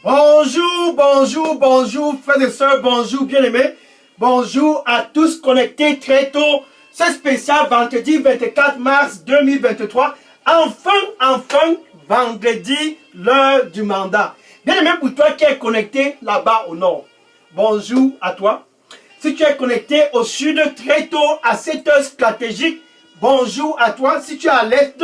Bonjour, bonjour, bonjour, frères et sœurs, bonjour, bien-aimés. Bonjour à tous connectés très tôt. C'est spécial vendredi 24 mars 2023. Enfin, vendredi, l'heure du mandat. Bien-aimé pour toi qui es connecté là-bas au nord. Bonjour à toi. Si tu es connecté au sud très tôt à cette heure stratégique, bonjour à toi. Si tu es à l'est,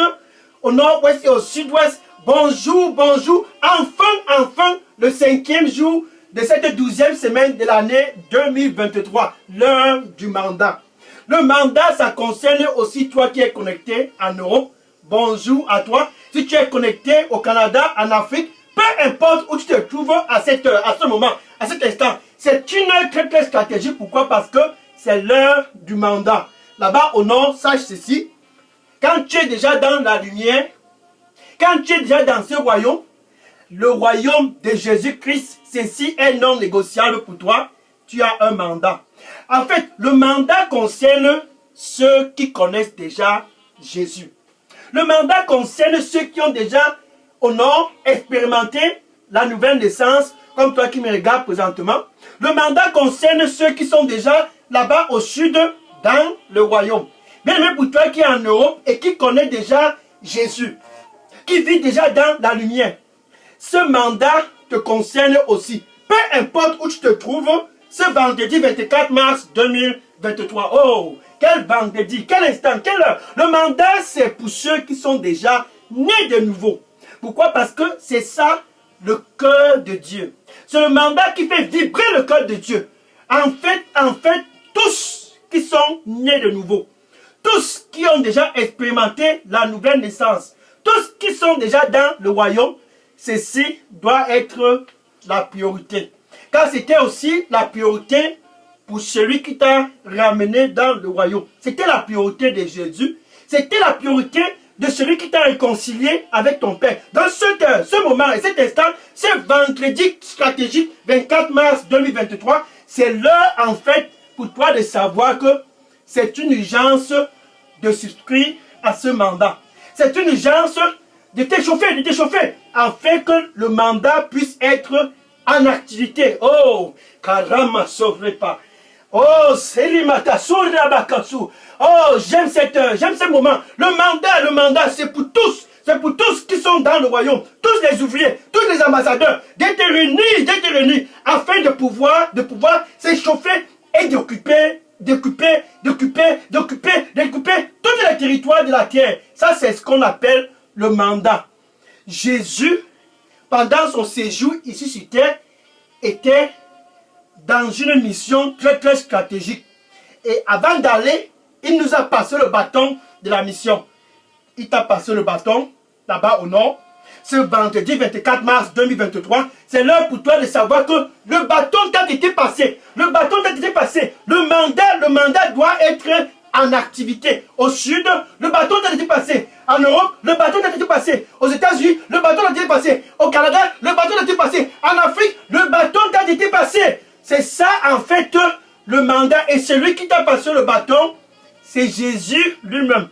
au nord-ouest et au sud-ouest, bonjour, bonjour. Enfin, le 5e jour de cette 12e semaine de l'année 2023, l'heure du mandat. Le mandat, ça concerne aussi toi qui es connecté en Europe. Bonjour à toi. Si tu es connecté au Canada, en Afrique, peu importe où tu te trouves à cette heure, à ce moment, à cet instant, c'est une heure très stratégique. Pourquoi? Parce que c'est l'heure du mandat. Là-bas au nord, sache ceci. Quand tu es déjà dans la lumière, quand tu es déjà dans ce royaume, le royaume de Jésus-Christ, ceci est non négociable pour toi. Tu as un mandat. En fait, le mandat concerne ceux qui connaissent déjà Jésus. Le mandat concerne ceux qui ont déjà, au nord, expérimenté la nouvelle naissance, comme toi qui me regardes présentement. Le mandat concerne ceux qui sont déjà là-bas au sud, dans le royaume. Bien même pour toi qui es en Europe et qui connaît déjà Jésus, qui vit déjà dans la lumière. Ce mandat te concerne aussi. Peu importe où tu te trouves, ce vendredi 24 mars 2023. Oh, quel vendredi, quel instant, quelle heure. Le mandat, c'est pour ceux qui sont déjà nés de nouveau. Pourquoi? Parce que c'est ça le cœur de Dieu. C'est le mandat qui fait vibrer le cœur de Dieu. En fait, tous qui sont nés de nouveau, tous qui ont déjà expérimenté la nouvelle naissance, tous qui sont déjà dans le royaume, ceci doit être la priorité. Car c'était aussi la priorité pour celui qui t'a ramené dans le royaume. C'était la priorité de Jésus. C'était la priorité de celui qui t'a réconcilié avec ton Père. Dans ce moment et cet instant, ce vendredi stratégique 24 mars 2023, c'est l'heure en fait pour toi de savoir que c'est une urgence de souscrire à ce mandat. C'est une urgence de t'échauffer, afin que le mandat puisse être en activité. Oh, Karama Sovrepa. Oh, Selimata Surabakasu. Oh, j'aime cette heure, j'aime ce moment. Le mandat, c'est pour tous. C'est pour tous qui sont dans le royaume, tous les ouvriers, tous les ambassadeurs, d'être réunis, afin de pouvoir s'échauffer et d'occuper tous les territoires de la terre. Ça, c'est ce qu'on appelle le mandat. Jésus, pendant son séjour ici sur terre, était dans une mission très stratégique. Et avant d'aller, il nous a passé le bâton de la mission. Il t'a passé le bâton, là-bas au nord. Ce vendredi 24 mars 2023, c'est l'heure pour toi de savoir que le bâton t'a été passé. Le bâton t'a été passé. Le mandat doit être en activité. Au sud, le bâton t'a été passé. En Europe, le bâton t'a été passé. Aux États-Unis, le bâton t'a été passé. Au Canada, le bâton t'a été passé. En Afrique, le bâton t'a été passé. C'est ça en fait le mandat. Et celui qui t'a passé le bâton, c'est Jésus lui-même.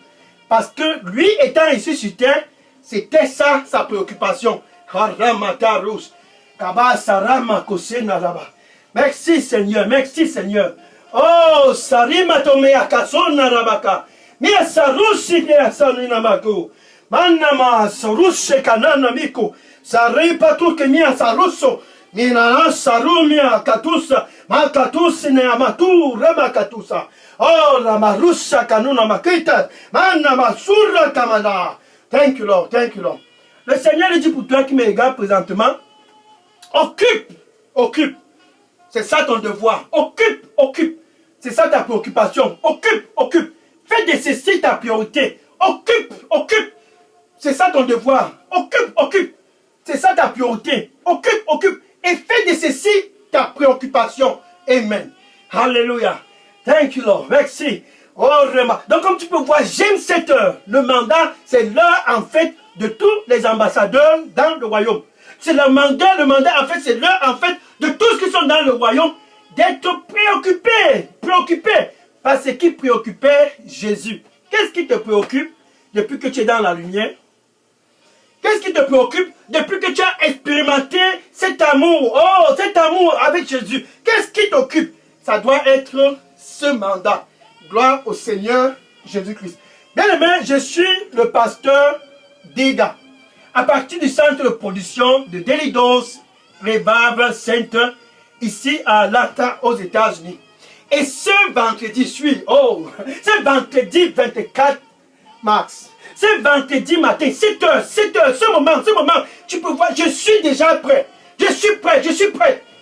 Parce que lui étant ici sur terre, c'était ça sa préoccupation. Merci Seigneur, merci Seigneur. Oh, Sarima Tomea Kasona Rabaka. Mia Sarusi Mia Saninamako. Manama Sarushe Kanana Miko. Saripa Tuke Mia Saruso. Mina Sarumia Katusa. Makatusi Neamatu Ramakatusa. Oh, Ramarusha Kanuna Makita. Manama Surra Kamana. Thank you, Lord. Thank you, Lord. Le Seigneur dit pour toi qui me regarde présentement, occupe. C'est ça ton devoir. Occupe. C'est ça ta préoccupation. Occupe. Fais de ceci ta priorité. Occupe. C'est ça ton devoir. Occupe. C'est ça ta priorité. Occupe. Et fais de ceci ta préoccupation. Amen. Alléluia. Thank you, Lord. Merci. Oh, vraiment. Donc, comme tu peux voir, j'aime cette heure. Le mandat, c'est l'heure, en fait, de tous les ambassadeurs dans le royaume. C'est le mandat, en fait, c'est l'heure, en fait, de tous qui sont dans le royaume, d'être préoccupés par ce qui préoccupait Jésus. Qu'est-ce qui te préoccupe depuis que tu es dans la lumière? Qu'est-ce qui te préoccupe depuis que tu as expérimenté cet amour? Oh, cet amour avec Jésus. Qu'est-ce qui t'occupe? Ça doit être ce mandat. Gloire au Seigneur Jésus-Christ. Bien aimé, je suis le pasteur Dega. À partir du centre de production de Delidos, Revival Center, ici à Atlanta, aux États-Unis. Et ce vendredi, ce vendredi 24 mars, ce vendredi matin, 7h, ce moment, tu peux voir, je suis déjà prêt. Je suis prêt.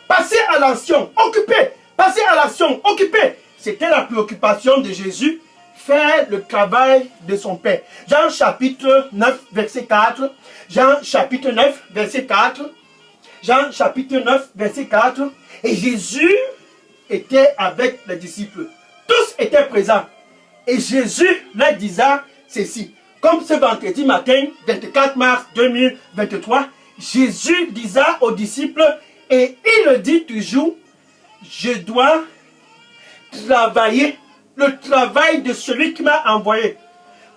Passez à l'action, occupé. Passez à l'action, occupé. C'était la préoccupation de Jésus, faire le travail de son Père. Jean chapitre 9, verset 4. Jean chapitre 9, verset 4. Jean chapitre 9, verset 4. Et Jésus était avec les disciples. Tous étaient présents. Et Jésus leur disait ceci. Comme ce vendredi matin, 24 mars 2023, Jésus disait aux disciples, et il le dit toujours, je dois travailler le travail de celui qui m'a envoyé,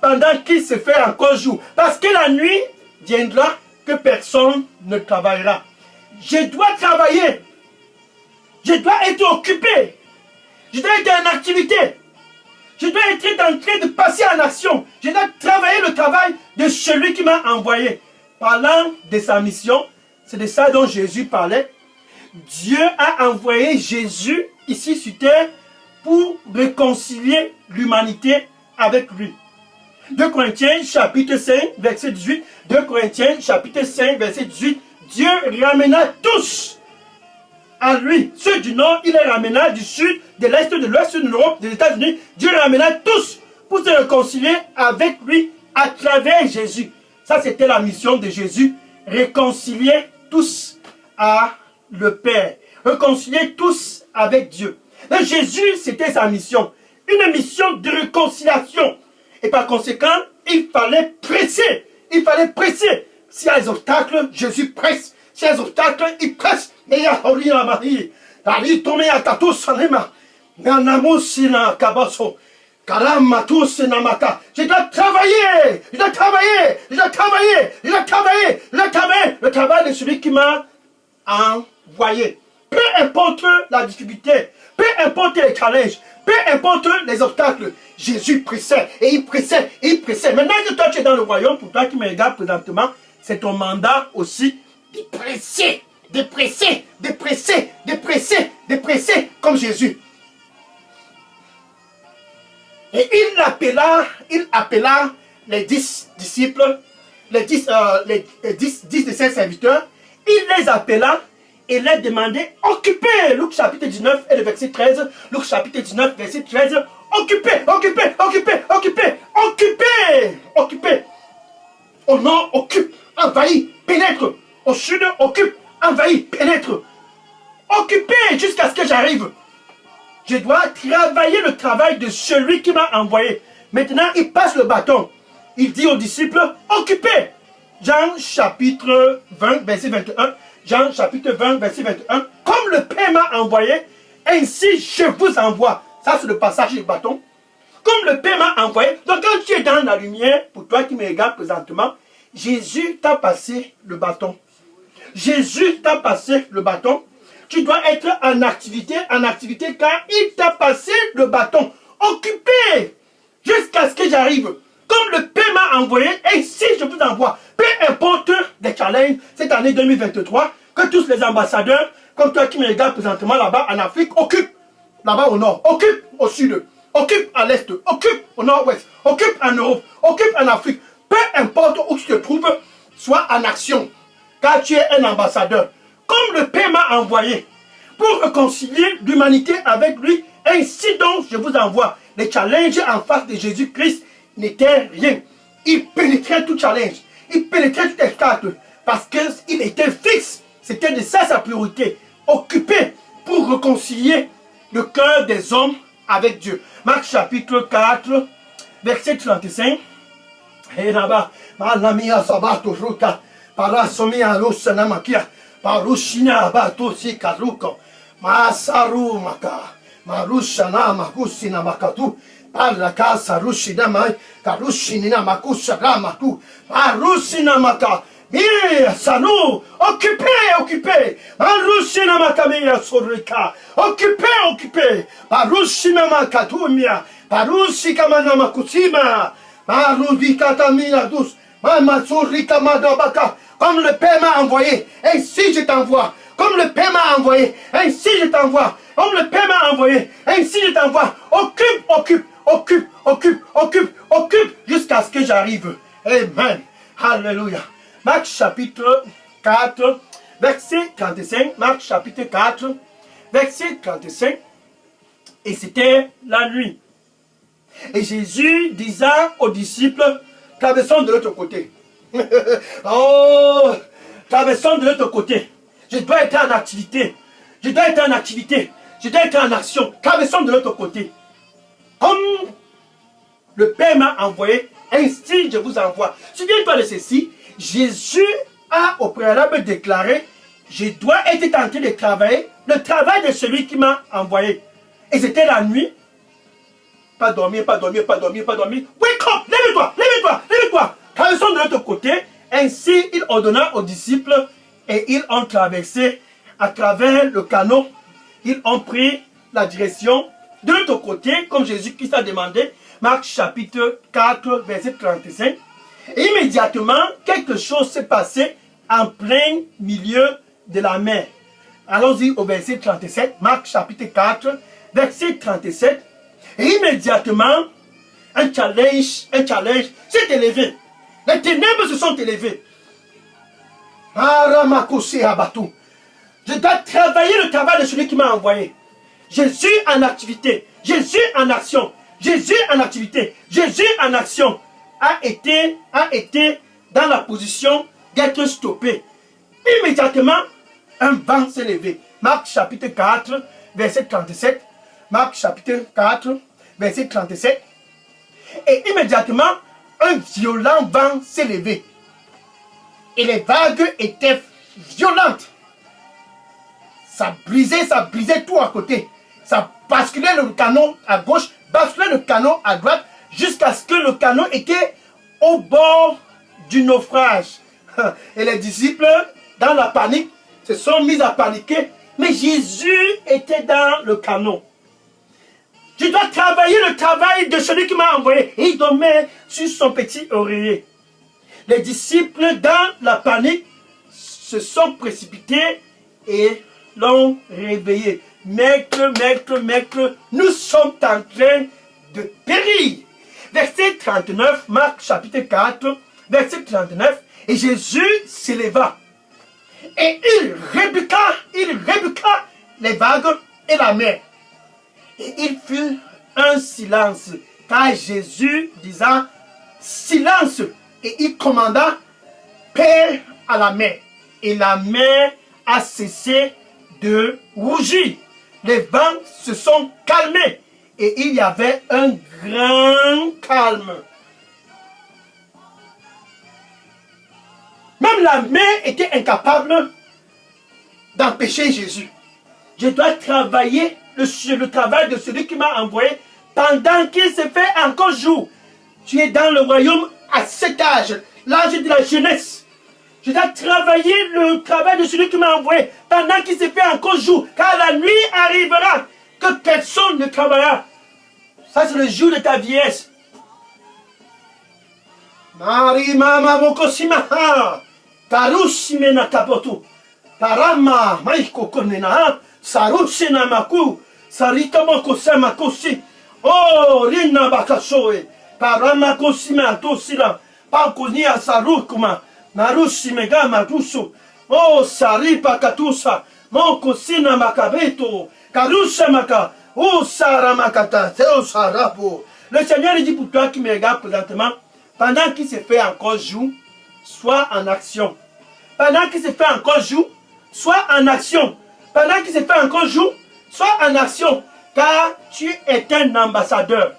pendant qu'il se fait encore jour. Parce que la nuit viendra que personne ne travaillera. Je dois travailler. Je dois être occupé. Je dois être en activité. Je dois être en train de passer en action. Je dois travailler le travail de celui qui m'a envoyé. Parlant de sa mission, c'est de ça dont Jésus parlait. Dieu a envoyé Jésus ici sur terre pour réconcilier l'humanité avec lui. 2 Corinthiens chapitre 5 verset 18. 2 Corinthiens chapitre 5 verset 18. Dieu ramena tous à lui. Ceux du nord, il les ramena du sud, de l'est, de l'ouest, de l'Europe, des États-Unis. Dieu les ramena tous pour se réconcilier avec lui à travers Jésus. Ça, c'était la mission de Jésus. Réconcilier tous à le Père. Réconcilier tous avec Dieu. Donc, Jésus, c'était sa mission. Une mission de réconciliation. Et par conséquent, il fallait presser. Il fallait presser. S'il y a des obstacles, Jésus presse. S'il y a des obstacles, il presse. Mais il y a rien à marier. Je dois travailler. Le travail de celui qui m'a envoyé. Peu importe la difficulté, peu importe les challenges, peu importe les obstacles, Jésus pressait, et il pressait, et il pressait. Maintenant que toi tu es dans le royaume, pour toi qui me regarde présentement, c'est ton mandat aussi de presser, de presser, de presser, de presser, de presser, comme Jésus. Et il appela les 10 disciples, les 10 de ses serviteurs, il les appela et les demandait, occupez, Luc chapitre 19 et le verset 13, Luc chapitre 19, verset 13, occupez. Au nord, occupe, envahit, pénètre. Au sud, occupe, envahit, pénètre. Occupez jusqu'à ce que j'arrive. Je dois travailler le travail de celui qui m'a envoyé. Maintenant, il passe le bâton. Il dit aux disciples, occupez. Jean chapitre 20, verset 21. Jean chapitre 20, verset 21. Comme le Père m'a envoyé, ainsi je vous envoie. Ça, c'est le passage du bâton. Comme le Père m'a envoyé. Donc, quand tu es dans la lumière, pour toi qui me regardes présentement, Jésus t'a passé le bâton. Jésus t'a passé le bâton. Tu dois être en activité car il t'a passé le bâton. Occupé jusqu'à ce que j'arrive. Comme le Père m'a envoyé, ainsi je vous envoie. Peu importe les challenges, cette année 2023, que tous les ambassadeurs, comme toi qui me regardes présentement là-bas en Afrique, occupent là-bas au nord, occupent au sud, occupent à l'est, occupent au nord-ouest, occupent en Europe, occupent en Afrique. Peu importe où tu te trouves, sois en action, car tu es un ambassadeur. Comme le Père m'a envoyé pour réconcilier l'humanité avec lui, ainsi donc je vous envoie. Les challenges en face de Jésus-Christ n'étaient rien. Il pénétrait tout challenge, il pénétrait tout obstacle, parce qu'il était fixe. C'était de ça sa priorité. Occupé pour réconcilier le cœur des hommes avec Dieu. Marc chapitre 4, verset 35. Et là-bas, Parushina batusi karuko masaru maka marushana makusina makatu paraka sarushina mai karushina makusha ramatu parusina maka. Sano, occupé. Marushina Makamia Sorika, occupé. Marushima Makatumia, Marushika Manamakusima, Marubikatamina douce, Mamatsurika Madabaka, comme le Père m'a envoyé, ainsi je t'envoie. Comme le Père m'a envoyé, ainsi je t'envoie. Comme le Père m'a envoyé, ainsi je t'envoie. Occupe, jusqu'à ce que j'arrive. Amen. Alléluia. Marc chapitre 4, verset 35. Marc chapitre 4, verset 35. Et c'était la nuit. Et Jésus disant aux disciples, traversons de l'autre côté. Oh, traversons de l'autre côté. Je dois être en activité. Je dois être en action. Traversons de l'autre côté. Comme le Père m'a envoyé, ainsi je vous envoie. Souviens-toi de ceci. Jésus a au préalable déclaré, je dois être en train de travailler le travail de celui qui m'a envoyé. Et c'était la nuit. Pas dormir. Wake up, lève-toi. Traversons de l'autre côté. Ainsi, il ordonna aux disciples et ils ont traversé à travers le canot. Ils ont pris la direction de l'autre côté, comme Jésus-Christ a demandé. Marc chapitre 4, verset 35. Et immédiatement, quelque chose s'est passé en plein milieu de la mer. Allons-y au verset 37. Marc chapitre 4, verset 37. Et immédiatement, un challenge s'est élevé. Les ténèbres se sont élevées. Je dois travailler le travail de celui qui m'a envoyé. Jésus en activité, Jésus en action, Jésus en activité, Jésus en action a été dans la position d'être stoppé. Immédiatement, un vent s'est levé. Marc chapitre 4, verset 37. Marc chapitre 4, verset 37. Et immédiatement, un violent vent s'est levé. Et les vagues étaient violentes. Ça brisait tout à côté. Ça basculait le canot à gauche, basculait le canot à droite, jusqu'à ce que le canot était au bord du naufrage. Et les disciples, dans la panique, se sont mis à paniquer. Mais Jésus était dans le canot. Je dois travailler le travail de celui qui m'a envoyé. Et il dormait sur son petit oreiller. Les disciples, dans la panique, se sont précipités et l'ont réveillé. Maître, nous sommes en train de périr. Verset 39, Marc chapitre 4, verset 39. Et Jésus s'éleva. Et il rébuqua les vagues et la mer. Et il fut un silence. Car Jésus disant silence. Et il commanda paix à la mer. Et la mer a cessé de rougir. Les vents se sont calmés. Et il y avait un grand calme. Même la mer était incapable d'empêcher Jésus. Je dois travailler le travail de celui qui m'a envoyé pendant qu'il se fait encore jour. Tu es dans le royaume à cet âge, l'âge de la jeunesse. Je dois travailler le travail de celui qui m'a envoyé pendant qu'il se fait encore jour. Car la nuit arrivera que personne ne travaillera. Ça, c'est le jour de ta vieillesse. Marie mama bokosimaha. Karusimena kapotu. Parama maiko konena. Sarusina maku. Sarika mokosama kosi. Oh, rina bakasoe. Parama kosima tosila. Pakonia sarukuma. Marusi mega marusu. Oh, saripa katusa. Mokosina makabeto. Karusa maka. Oh, saramakata. Oh, sarapo. Le Seigneur dit pour toi qui me regarde présentement, pendant qu'il se fait encore jour, sois en action. Pendant qu'il se fait encore jour, sois en action. Pendant qu'il se fait encore jour, sois en action. Car tu es un ambassadeur.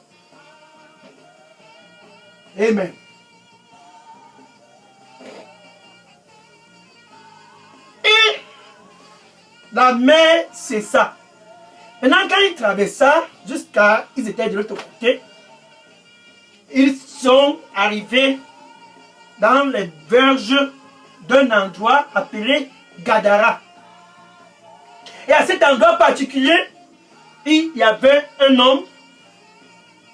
Amen. Et la mer, c'est ça. Maintenant, quand ils traversaient jusqu'à ils étaient de l'autre côté, ils sont arrivés dans les verges d'un endroit appelé Gadara. Et à cet endroit particulier, il y avait un homme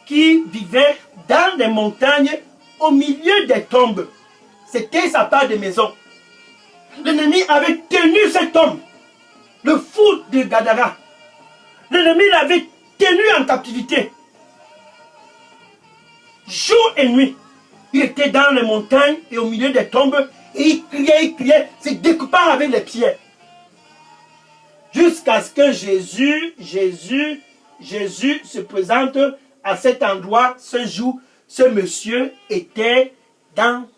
qui vivait dans les montagnes au milieu des tombes. C'était sa part de maison. L'ennemi avait tenu cet homme, le fou de Gadara. L'ennemi l'avait tenu en captivité. Jour et nuit, il était dans les montagnes et au milieu des tombes et il criait, se découpant avec les pierres. Jusqu'à ce que Jésus se présente à cet endroit. Ce jour, ce monsieur était dans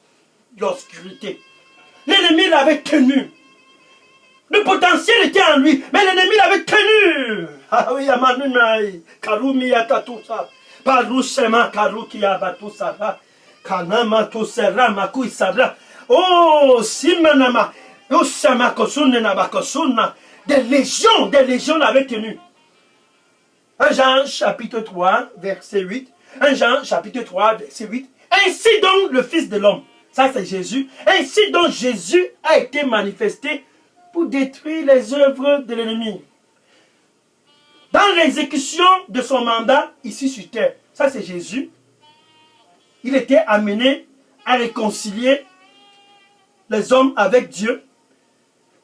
l'obscurité. L'ennemi l'avait tenu. Le potentiel était en lui, mais l'ennemi l'avait tenu. Ah oui, Amanunai, Karumi Yatatusa, Parusema Karuki Abatusara, Kanama Tusera Makuisara. Oh, Simanama, Osama Kosunena Bakosuna. Des légions l'avaient tenu. 1 Jean chapitre 3, verset 8. 1 Jean chapitre 3, verset 8. Ainsi donc le Fils de l'homme, ça c'est Jésus, ainsi donc Jésus a été manifesté pour détruire les œuvres de l'ennemi. Dans l'exécution de son mandat ici sur terre, ça c'est Jésus, il était amené à réconcilier les hommes avec Dieu.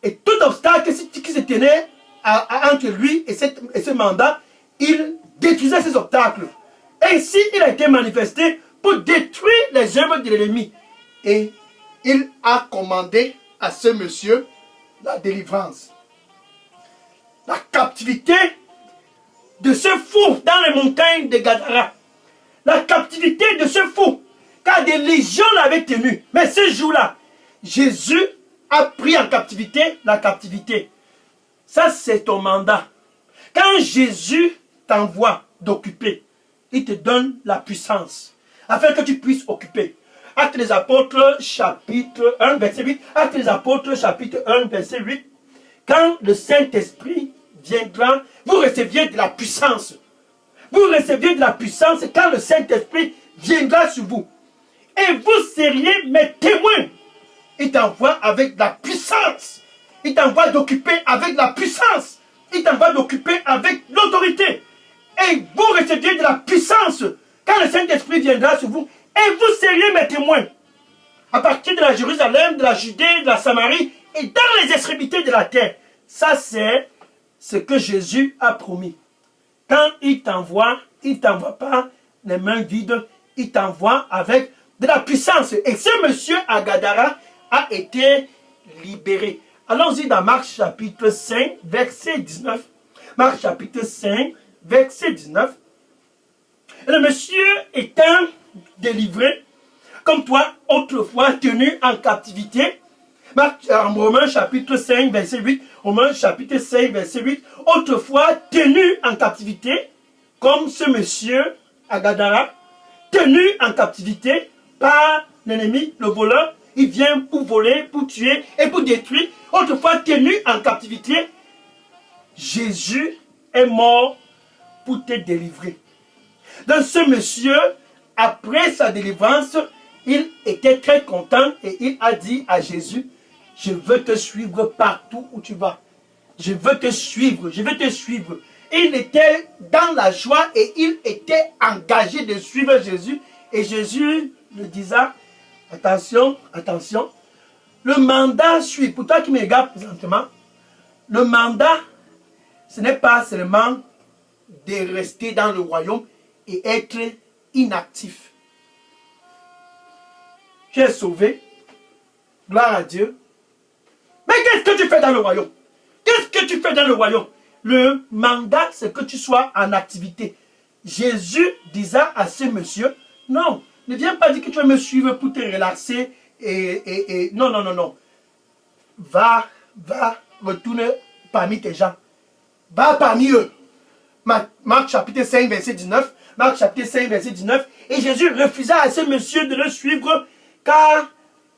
Et tout obstacle qui se tenait entre lui et ce mandat, il détruisait ces obstacles. Ainsi, il a été manifesté pour détruire les œuvres de l'ennemi. Et il a commandé à ce monsieur la délivrance. La captivité de ce fou dans les montagnes de Gadara. La captivité de ce fou, car des légions l'avaient tenu. Mais ce jour-là, Jésus a pris en captivité la captivité. Ça, c'est ton mandat. Quand Jésus t'envoie d'occuper, il te donne la puissance afin que tu puisses occuper. Actes des Apôtres, chapitre 1, verset 8. Actes des Apôtres, chapitre 1, verset 8. Quand le Saint-Esprit viendra, vous receviez de la puissance. Vous receviez de la puissance quand le Saint-Esprit viendra sur vous. Et vous seriez mes témoins. Il t'envoie avec la puissance. Il t'envoie d'occuper avec la puissance. Il t'envoie d'occuper avec l'autorité. Et vous receviez de la puissance quand le Saint-Esprit viendra sur vous. Et vous seriez mes témoins. À partir de la Jérusalem, de la Judée, de la Samarie et dans les extrémités de la terre. Ça, c'est ce que Jésus a promis. Quand il t'envoie pas les mains vides. Il t'envoie avec de la puissance. Et ce monsieur à Gadara a été libéré. Allons-y dans Marc chapitre 5, verset 19. Marc chapitre 5, verset 19. Le monsieur étant délivré, comme toi, autrefois tenu en captivité. En Romains chapitre 5, verset 8. Romains chapitre 5, verset 8. Autrefois tenu en captivité, comme ce monsieur à Gadara, tenu en captivité par l'ennemi, le voleur. Il vient pour voler, pour tuer et pour détruire. Autrefois tenu en captivité, Jésus est mort pour te délivrer. Donc ce monsieur, après sa délivrance, il était très content et il a dit à Jésus, je veux te suivre partout où tu vas. Je veux te suivre, je veux te suivre. Il était dans la joie et il était engagé de suivre Jésus. Et Jésus le disait, attention, attention, le mandat suit. Pour toi qui me regardes présentement, le mandat, ce n'est pas seulement de rester dans le royaume et être inactif. Tu es sauvé, gloire à Dieu. Mais qu'est-ce que tu fais dans le royaume? Qu'est-ce que tu fais dans le royaume? Le mandat, c'est que tu sois en activité. Jésus disait à ce monsieur, non, ne viens pas dire que tu vas me suivre pour te relaxer. Non, non, non, non. Va, retourne parmi tes gens. Va parmi eux. Marc chapitre 5, verset 19. Marc chapitre 5, verset 19. Et Jésus refusa à ce monsieur de le suivre, car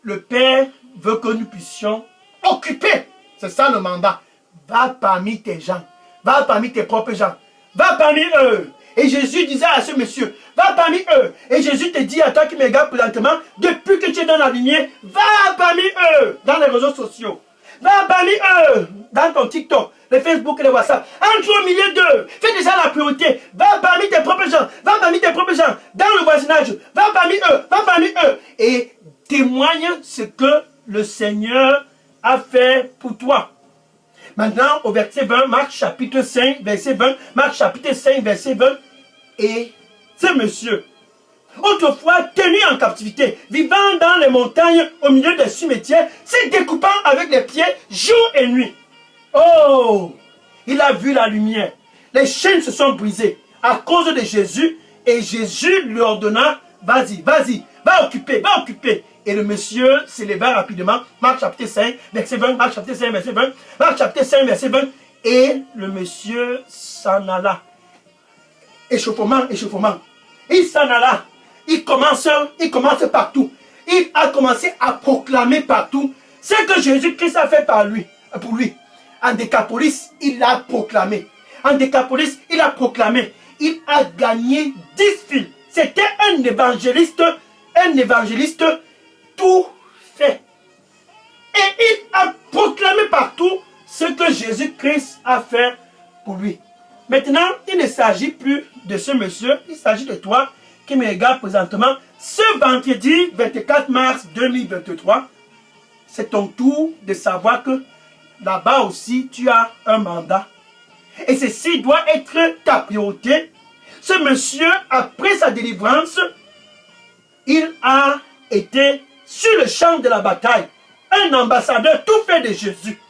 le Père veut que nous puissions occuper. C'est ça le mandat. Va parmi tes gens. Va parmi tes propres gens. Va parmi eux. Et Jésus disait à ce monsieur, va parmi eux. Et Jésus te dit à toi qui me regarde présentement, depuis que tu es dans la lumière, va parmi eux dans les réseaux sociaux. Va parmi eux dans ton TikTok, le Facebook et le WhatsApp. Entre au milieu d'eux. Fais déjà la priorité. Va parmi tes propres gens. Va parmi tes propres gens. Dans le voisinage. Va parmi eux. Va parmi eux. Et témoigne ce que le Seigneur a fait pour toi. Maintenant, au verset 20, Marc chapitre 5, verset 20, Marc chapitre 5, verset 20, et ce monsieur, autrefois tenu en captivité, vivant dans les montagnes au milieu des cimetières, se découpant avec les pieds jour et nuit. Oh, il a vu la lumière. Les chaînes se sont brisées à cause de Jésus, et Jésus lui ordonna, vas-y, vas-y, va occuper, va occuper. Et le monsieur s'éleva rapidement. Marc chapitre 5, verset 20. Marc chapitre 5, verset 20. Marc chapitre 5, verset 20. Et le monsieur s'en alla. Échauffement, échauffement. Il s'en alla. Il commence partout. Il a commencé à proclamer partout ce que Jésus-Christ a fait pour lui. En Décapolis, il a proclamé. En Décapolis, il a proclamé. Il a gagné 10 villes. C'était un évangéliste tout fait. Et il a proclamé partout ce que Jésus-Christ a fait pour lui. Maintenant, il ne s'agit plus de ce monsieur, il s'agit de toi qui me regarde présentement. Ce vendredi 24 mars 2023, c'est ton tour de savoir que là-bas aussi, tu as un mandat. Et ceci doit être ta priorité. Ce monsieur, après sa délivrance, il a été sur le champ de la bataille, un ambassadeur tout fait de Jésus.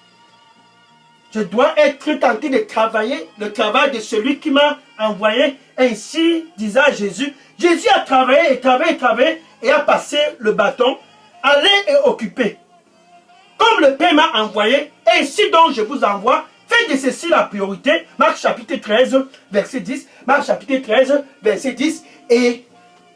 Je dois être tenté de travailler le travail de celui qui m'a envoyé. Ainsi disait Jésus. Jésus a travaillé et a passé le bâton. Allez et occupez. Comme le Père m'a envoyé, ainsi donc je vous envoie. Faites de ceci la priorité. Marc chapitre 13, verset 10. Marc chapitre 13, verset 10. Et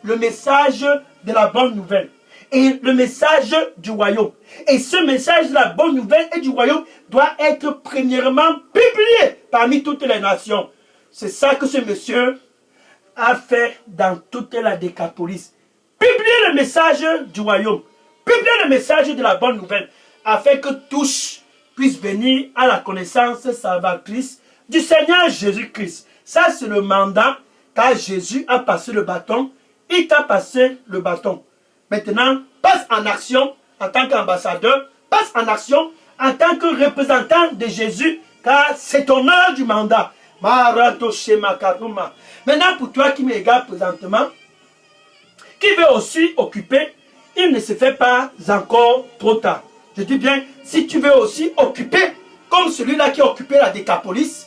le message de la bonne nouvelle. Et le message du royaume. Et ce message de la bonne nouvelle et du royaume doit être premièrement publié parmi toutes les nations. C'est ça que ce monsieur a fait dans toute la Décapolis. Publier le message du royaume. Publier le message de la bonne nouvelle. Afin que tous puissent venir à la connaissance salvatrice du Seigneur Jésus-Christ. Ça, c'est le mandat, car Jésus a passé le bâton. Il t'a passé le bâton. Maintenant, passe en action en tant qu'ambassadeur, passe en action en tant que représentant de Jésus, car c'est ton heure du mandat. Maintenant, pour toi qui me regarde présentement, qui veut aussi occuper, il ne se fait pas encore trop tard. Je dis bien, si tu veux aussi occuper, comme celui-là qui a occupé la Décapolis,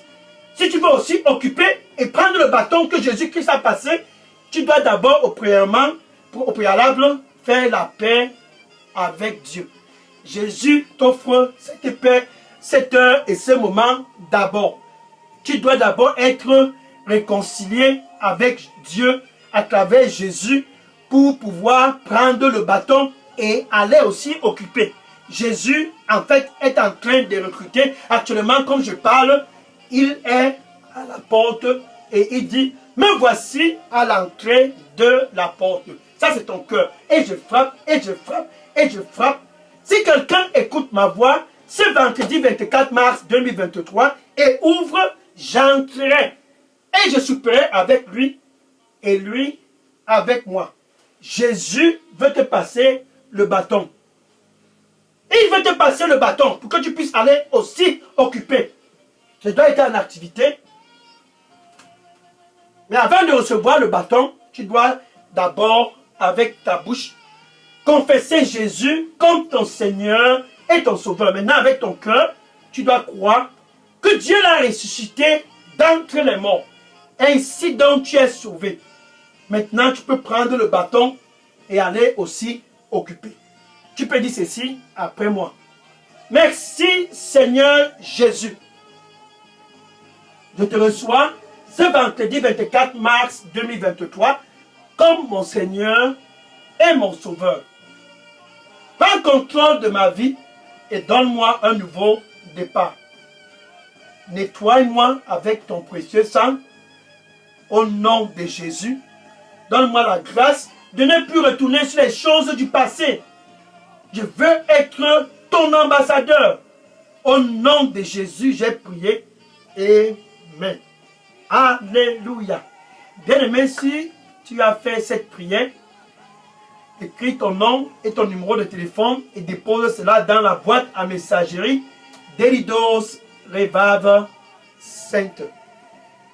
si tu veux aussi occuper et prendre le bâton que Jésus-Christ a passé, tu dois d'abord au préalable faire la paix avec Dieu. Jésus t'offre cette paix, cette heure et ce moment d'abord. Tu dois d'abord être réconcilié avec Dieu à travers Jésus pour pouvoir prendre le bâton et aller aussi occuper. Jésus, en fait, est en train de recruter. Actuellement, comme je parle, il est à la porte et il dit, me voici à l'entrée de la porte. Ça, c'est ton cœur. Et je frappe, et je frappe, et je frappe. Si quelqu'un écoute ma voix, ce vendredi 24 mars 2023, et ouvre, j'entrerai. Et je souperai avec lui, et lui avec moi. Jésus veut te passer le bâton. Il veut te passer le bâton pour que tu puisses aller aussi occuper. Je dois être en activité. Mais avant de recevoir le bâton, tu dois d'abord, avec ta bouche, confesser Jésus comme ton Seigneur et ton Sauveur. Maintenant, avec ton cœur, tu dois croire que Dieu l'a ressuscité d'entre les morts. Ainsi donc tu es sauvé. Maintenant, tu peux prendre le bâton et aller aussi occuper. Tu peux dire ceci après moi. Merci Seigneur Jésus. Je te reçois ce vendredi 24 mars 2023 comme mon Seigneur et mon Sauveur. Prends contrôle de ma vie et donne-moi un nouveau départ. Nettoie-moi avec ton précieux sang Au nom de Jésus, donne-moi la grâce de ne plus retourner sur les choses du passé. Je veux être ton ambassadeur. Au nom de Jésus, j'ai prié. Amen. Alléluia. Bien-aimé, si tu as fait cette prière, écris ton nom et ton numéro de téléphone et dépose cela dans la boîte à messagerie Delidos Revival Center.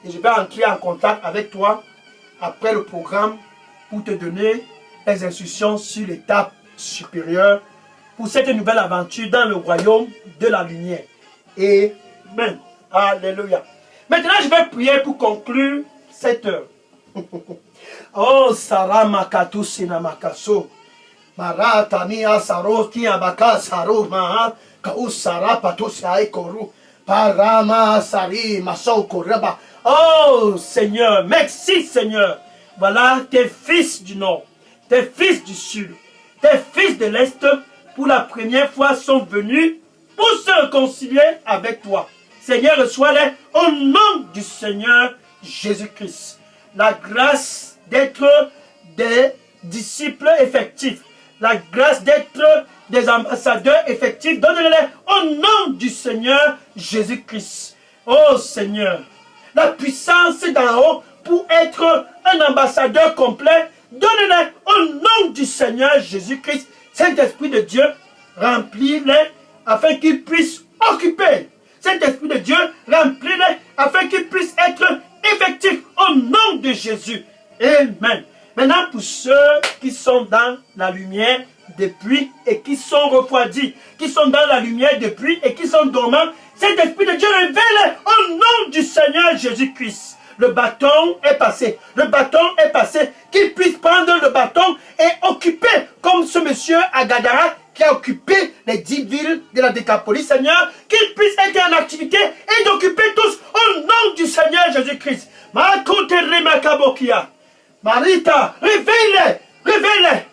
Et je vais entrer en contact avec toi après le programme pour te donner les instructions sur l'étape supérieure pour cette nouvelle aventure dans le royaume de la lumière. Amen. Alléluia. Maintenant, je vais prier pour conclure cette heure. Oh, Sarah Makatou Sinamakaso. Maratania Saro Tiabaka Saro Maha Kau Sara Patosia Ekoru. Parama Sari Maso Koreba. Oh Seigneur, merci Seigneur. Voilà tes fils du nord, tes fils du sud, tes fils de l'est, pour la première fois sont venus pour se réconcilier avec toi. Seigneur, reçois-les au nom du Seigneur Jésus-Christ. La grâce d'être des disciples effectifs, la grâce d'être des ambassadeurs effectifs, donne-les au nom du Seigneur Jésus-Christ. Oh Seigneur, la puissance d'en haut pour être un ambassadeur complet, donne-les au nom du Seigneur Jésus-Christ. Saint-Esprit de Dieu, remplis-les afin qu'ils puissent occuper. Saint-Esprit de Dieu, remplis-les afin qu'ils puissent être effectifs au nom de Jésus. Amen. Maintenant, pour ceux qui sont dans la lumière depuis et qui sont refroidis, qui sont dans la lumière depuis et qui sont dormants, Saint-Esprit de Dieu, révèle au nom du Seigneur Jésus-Christ. Le bâton est passé. Le bâton est passé. Qu'il puisse prendre le bâton et occuper, comme ce monsieur à Gadara qui a occupé les 10 villes de la Décapolis, Seigneur, qu'il puisse être en activité et d'occuper tous au nom du Seigneur Jésus-Christ. Marita, révèle-les, révèle-les.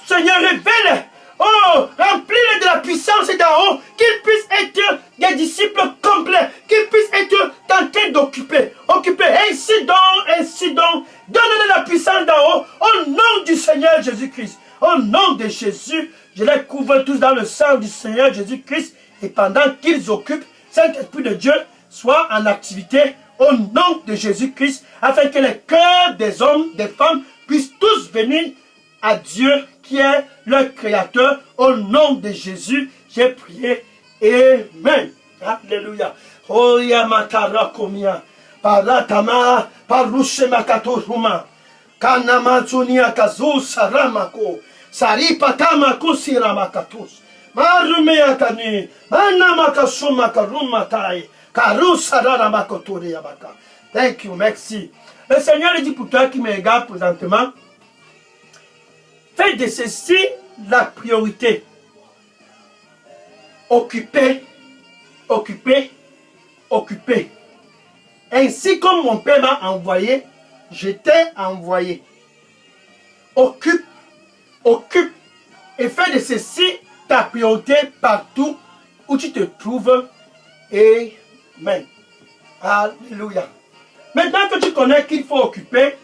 Seigneur, révèle-les. Oh, remplis-les de la puissance d'en haut, qu'ils puissent être des disciples complets, qu'ils puissent être tentés d'occuper. Occuper, ainsi donc, donne-les la puissance d'en haut, au nom du Seigneur Jésus-Christ. Au nom de Jésus, je les couvre tous dans le sang du Seigneur Jésus-Christ, et pendant qu'ils occupent, Saint-Esprit de Dieu soit en activité au nom de Jésus-Christ, afin que les cœurs des hommes, des femmes, puissent tous venir à Dieu qui est le Créateur. Au nom de Jésus, j'ai prié. Amen. Alléluia. Oya matara komia. Paratama parushe makato ruma. Kanamatsunia kazu saramako. Sari patamako siramakatus. Marumeyakani. Manamakasuma karumatai. Karu saramakotori yabaka. Thank you, merci. Le Seigneur dit pour toi qui me regarde présentement, fais de ceci la priorité. Occuper, occuper, occuper. Ainsi comme mon Père m'a envoyé, je t'ai envoyé. Occupe, occupe et fais de ceci ta priorité partout où tu te trouves. Amen. Alléluia. Maintenant que tu connais qu'il faut occuper,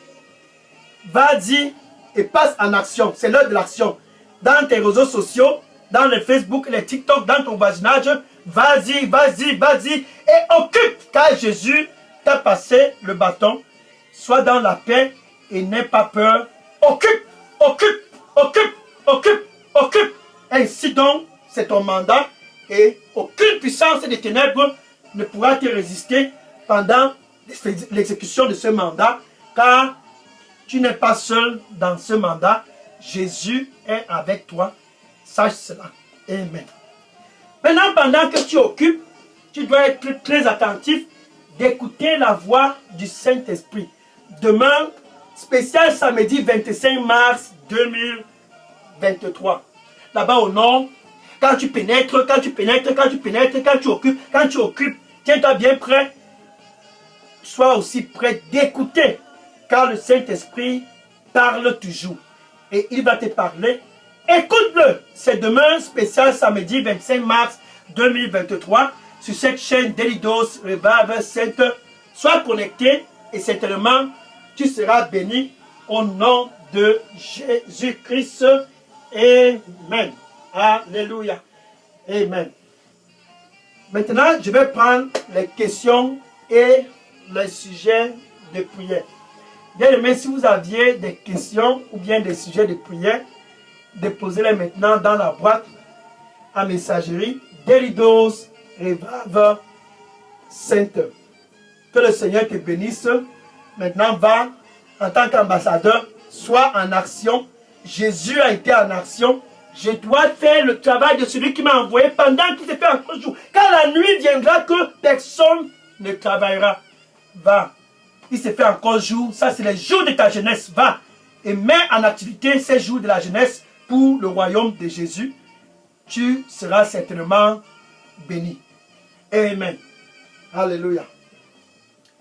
vas-y et passe en action. C'est l'heure de l'action. Dans tes réseaux sociaux, dans les Facebook, les TikTok, dans ton voisinage, vas-y, vas-y, vas-y et occupe. Car Jésus t'a passé le bâton. Sois dans la paix et n'aie pas peur. Occupe, occupe, occupe, occupe, occupe. Ainsi donc, c'est ton mandat et aucune puissance des ténèbres ne pourra te résister pendant l'exécution de ce mandat, car tu n'es pas seul dans ce mandat. Jésus est avec toi. Sache cela. Amen. Maintenant, pendant que tu occupes, tu dois être très attentif d'écouter la voix du Saint-Esprit. Demain, spécial samedi 25 mars 2023. Là-bas au nord, quand tu pénètres, quand tu pénètres, quand tu pénètres, quand tu occupes, tiens-toi bien prêt. Sois aussi prêt d'écouter, car le Saint-Esprit parle toujours. Et il va te parler. Écoute-le. C'est demain, spécial samedi 25 mars 2023, sur cette chaîne Delidos Revival Center. Sois connecté et certainement, tu seras béni au nom de Jésus-Christ. Amen. Alléluia. Amen. Maintenant, je vais prendre les questions et les sujets de prière. Bien aimé, si vous aviez des questions ou bien des sujets de prière, déposez-les maintenant dans la boîte à messagerie Daily Dose Revival Center. Que le Seigneur te bénisse. Maintenant, va en tant qu'ambassadeur, sois en action. Jésus a été en action. Je dois faire le travail de celui qui m'a envoyé pendant qu'il s'est fait encore jour. Car la nuit viendra que personne ne travaillera. Va. Il s'est fait encore jour. Ça, c'est les jours de ta jeunesse. Va. Et mets en activité ces jours de la jeunesse pour le royaume de Jésus. Tu seras certainement béni. Amen. Alléluia.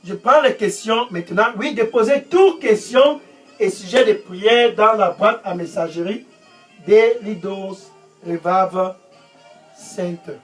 Je prends les questions maintenant. Oui, déposez toutes questions et sujets de prière dans la boîte à messagerie des Leaders Revival Center.